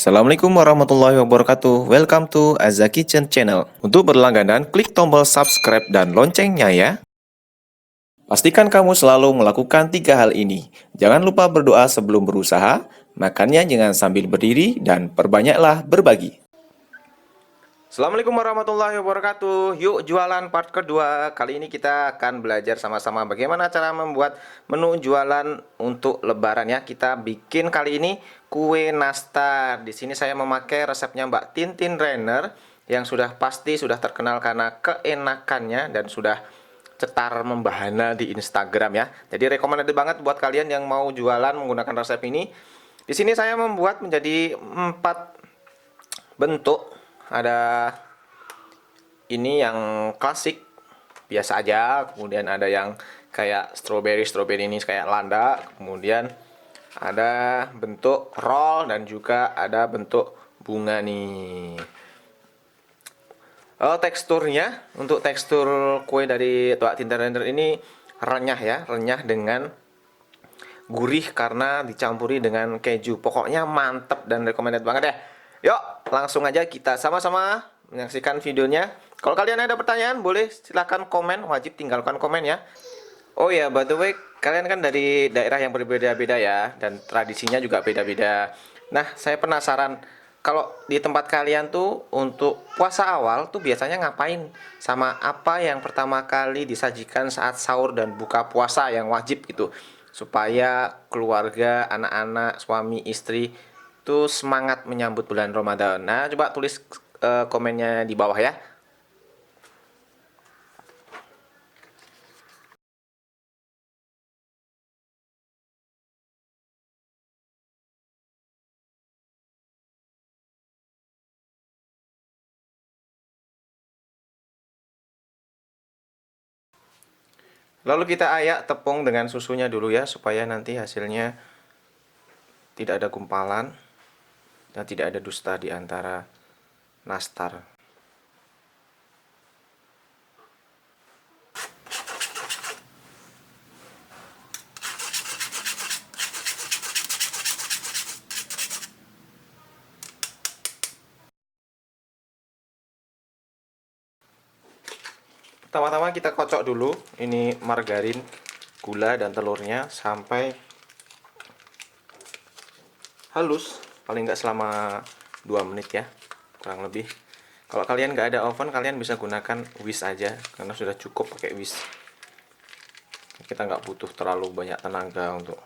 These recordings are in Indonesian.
Assalamualaikum warahmatullahi wabarakatuh. Welcome to Azza Kitchen Channel. Untuk berlangganan, klik tombol subscribe dan loncengnya ya. Pastikan kamu selalu melakukan 3 hal ini. Jangan lupa berdoa sebelum berusaha, makannya jangan sambil berdiri, dan perbanyaklah berbagi. Assalamualaikum warahmatullahi wabarakatuh. Yuk jualan part kedua. Kali ini kita akan belajar sama-sama bagaimana cara membuat menu jualan untuk lebaran ya. Kita bikin kali ini kue nastar. Di sini saya memakai resepnya Mbak Tintin Renner yang sudah pasti sudah terkenal karena keenakannya dan sudah cetar membahana di Instagram ya. Jadi recommended banget buat kalian yang mau jualan menggunakan resep ini. Di sini saya membuat menjadi 4 bentuk. Ada ini yang klasik biasa aja, kemudian ada yang kayak strawberry ini kayak landa, kemudian ada bentuk roll dan juga ada bentuk bunga nih. Teksturnya, untuk tekstur kue dari Mbak Tintin Renner ini renyah ya, renyah dengan gurih karena dicampuri dengan keju. Pokoknya mantep dan recommended banget ya. Yuk, langsung aja kita sama-sama menyaksikan videonya. Kalau kalian ada pertanyaan, boleh silahkan komen, wajib tinggalkan komen ya. Oh ya, by the way, kalian kan dari daerah yang berbeda-beda ya, dan tradisinya juga beda-beda. Nah, saya penasaran, kalau di tempat kalian tuh untuk puasa awal tuh biasanya ngapain? Sama apa yang pertama kali disajikan saat sahur dan buka puasa yang wajib gitu? Supaya keluarga, anak-anak, suami, istri tuh semangat menyambut bulan Ramadan. Nah, coba tulis komennya di bawah ya. Lalu kita ayak tepung dengan susunya dulu ya, supaya nanti hasilnya tidak ada gumpalan dan tidak ada dusta di antara nastar. Pertama-tama kita kocok dulu ini margarin, gula dan telurnya sampai halus, paling nggak selama 2 menit ya, kurang lebih. Kalau kalian nggak ada oven, kalian bisa gunakan whisk aja karena sudah cukup pakai whisk. Kita nggak butuh terlalu banyak tenaga untuk.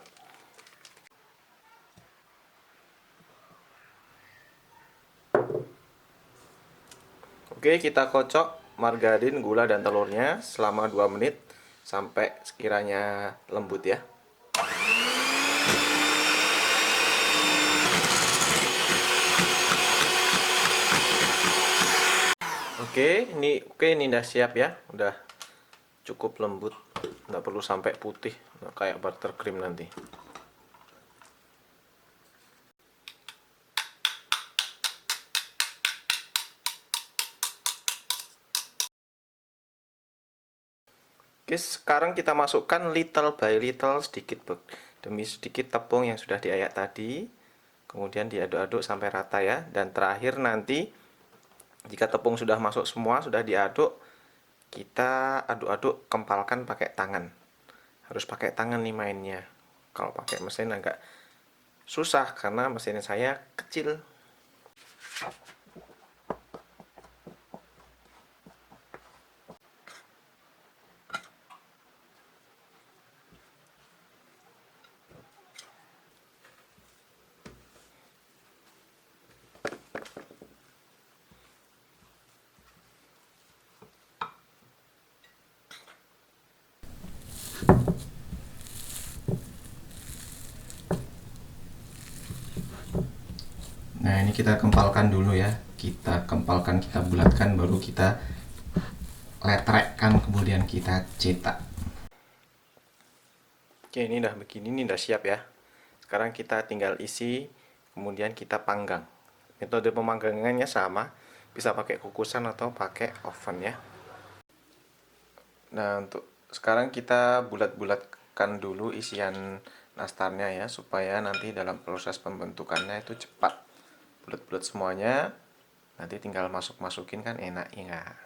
Oke, kita kocok margarin, gula dan telurnya selama 2 menit sampai sekiranya lembut ya. Oke, ini udah siap ya, udah cukup lembut, nggak perlu sampai putih, nggak kayak buttercream nanti. Oke, sekarang kita masukkan little by little, sedikit demi sedikit tepung yang sudah diayak tadi, kemudian diaduk-aduk sampai rata ya, dan terakhir nanti jika tepung sudah masuk semua, sudah diaduk, kita aduk-aduk, kempalkan pakai tangan. Harus pakai tangan nih mainnya. Kalau pakai mesin agak susah karena mesin saya kecil. Nah, ini kita kempalkan dulu ya. Kita kempalkan, kita bulatkan, baru kita letrekkan, kemudian kita cetak. Oke, ini udah begini, ini udah siap ya. Sekarang kita tinggal isi, kemudian kita panggang. Metode pemanggangannya sama, bisa pakai kukusan atau pakai oven ya. Nah, untuk sekarang kita bulat-bulatkan dulu isian nastarnya ya, supaya nanti dalam proses pembentukannya itu cepat. bulat-bulat semuanya. Nanti tinggal masukin kan enak ya nggak?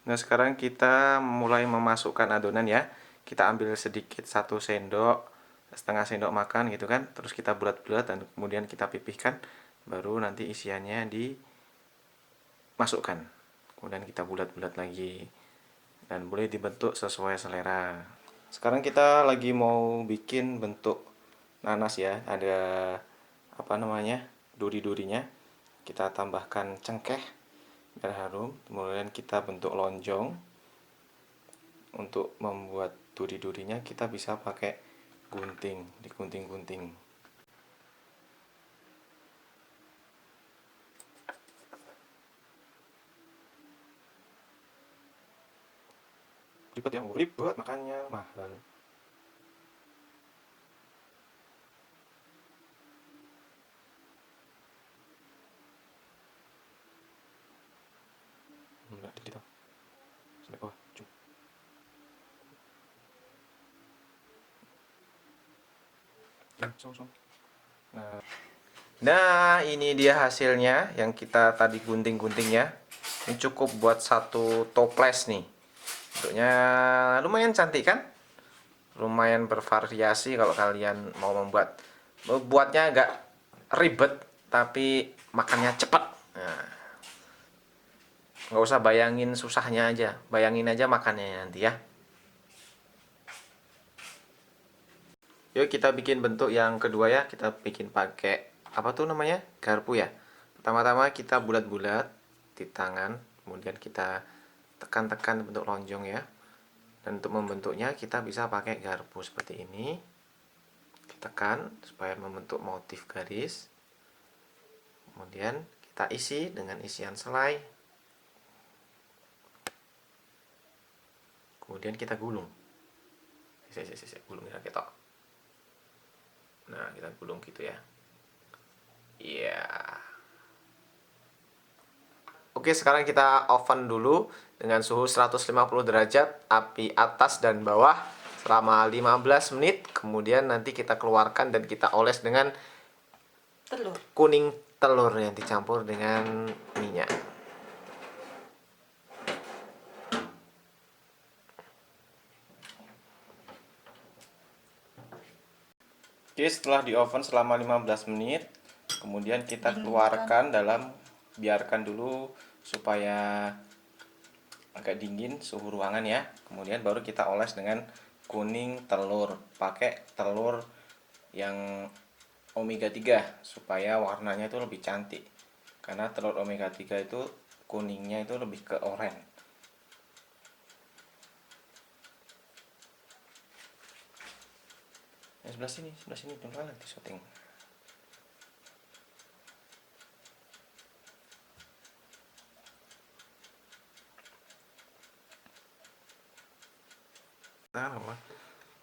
Nah, sekarang kita mulai memasukkan adonan ya. Kita ambil sedikit 1 sendok, setengah sendok makan gitu kan. Terus kita bulat-bulat dan kemudian kita pipihkan. Baru nanti isiannya dimasukkan. Kemudian kita bulat-bulat lagi. Dan boleh dibentuk sesuai selera. Sekarang kita lagi mau bikin bentuk nanas ya. Ada apa namanya? Duri-durinya. Kita tambahkan cengkeh biar harum. Kemudian kita bentuk lonjong. Untuk membuat duri-durinya kita bisa pakai gunting, digunting-gunting. Ribet ya, ribet makanya mahal. Enggak dikit sampai bawah. Nah, ini dia hasilnya yang kita tadi gunting-gunting ya. Ini cukup buat 1 toples nih. Bentuknya lumayan cantik kan? Lumayan bervariasi kalau kalian mau membuat. Buatnya agak ribet, tapi makannya cepat. Nah, nggak usah bayangin susahnya aja. Bayangin aja makannya nanti ya. Yuk kita bikin bentuk yang kedua ya. Kita bikin pakai apa tuh namanya? Garpu ya. Pertama-tama kita bulat-bulat di tangan, kemudian kita tekan-tekan bentuk lonjong ya. Dan untuk membentuknya kita bisa pakai garpu seperti ini. Ditekan supaya membentuk motif garis. Kemudian kita isi dengan isian selai. Kemudian kita gulung. Gulung ya kita. Nah, kita gulung gitu ya. Iya. Oke, sekarang kita oven dulu dengan suhu 150 derajat, api atas dan bawah selama 15 menit. Kemudian nanti kita keluarkan dan kita oles dengan kuning telur yang dicampur dengan minyak. Oke, setelah di oven selama 15 menit, kemudian kita keluarkan biarkan dulu supaya agak dingin suhu ruangan ya. Kemudian baru kita oles dengan kuning telur. Pakai telur yang omega 3 supaya warnanya itu lebih cantik. Karena telur omega 3 itu kuningnya itu lebih ke oranye. Sebelah sini dulu lagi syuting.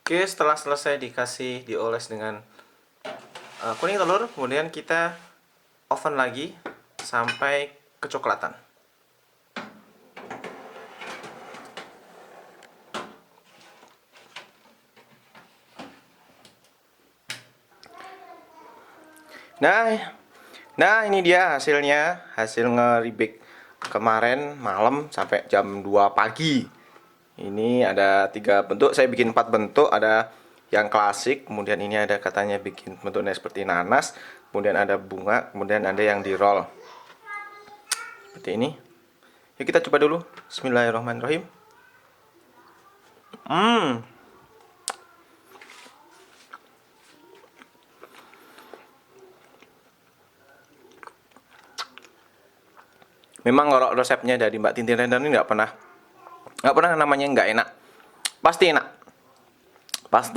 Oke, setelah selesai dioles dengan kuning telur, kemudian kita oven lagi sampai kecoklatan. Nah ini dia hasilnya, hasil nge-rebake kemarin malam sampai jam 2 pagi. Ini ada 3 bentuk, saya bikin 4 bentuk, ada yang klasik, kemudian ini ada katanya bikin bentuknya seperti nanas, kemudian ada bunga, kemudian ada yang di roll. Seperti ini. Yuk kita coba dulu. Bismillahirrahmanirrahim. Memang kalau resepnya dari Mbak Tintin Render ini nggak pernah namanya nggak enak. Pasti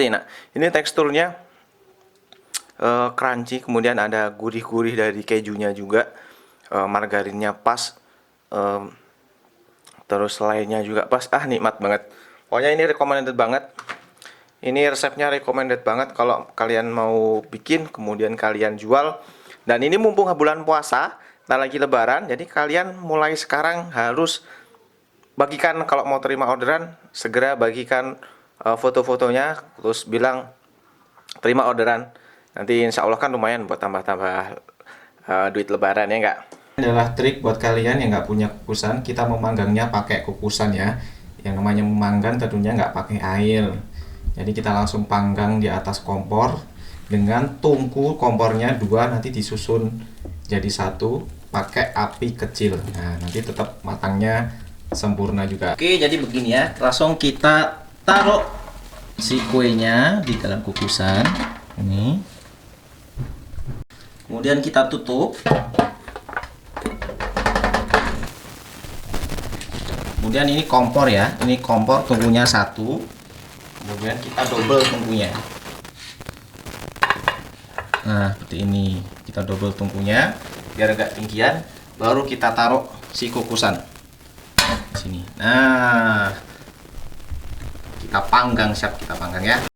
enak. Ini teksturnya crunchy, kemudian ada gurih-gurih dari kejunya juga, margarinnya pas, terus selainya juga pas. Nikmat banget. Pokoknya ini recommended banget. Ini resepnya recommended banget kalau kalian mau bikin kemudian kalian jual. Dan ini mumpung bulan puasa, tak lagi lebaran, jadi kalian mulai sekarang harus bagikan, kalau mau terima orderan segera bagikan foto-fotonya, terus bilang terima orderan. Nanti insya Allah kan lumayan buat tambah-tambah duit lebaran ya nggak? Ini adalah trik buat kalian yang nggak punya kukusan. Kita memanggangnya pakai kukusan ya. Yang namanya memanggang tentunya nggak pakai air. Jadi kita langsung panggang di atas kompor dengan tungku kompornya 2, nanti disusun jadi 1 pakai api kecil. Nah, nanti tetap matangnya sempurna juga. Oke, jadi begini ya. Langsung kita taruh si kuenya di dalam kukusan ini. Kemudian kita tutup. Kemudian ini kompor ya. Ini kompor tungkunya 1. Kemudian kita double tungkunya. Nah, seperti ini. Kita double tungkunya biar agak tinggian. Baru kita taruh si kukusan di sini. Nah, kita panggang, siap kita panggang ya.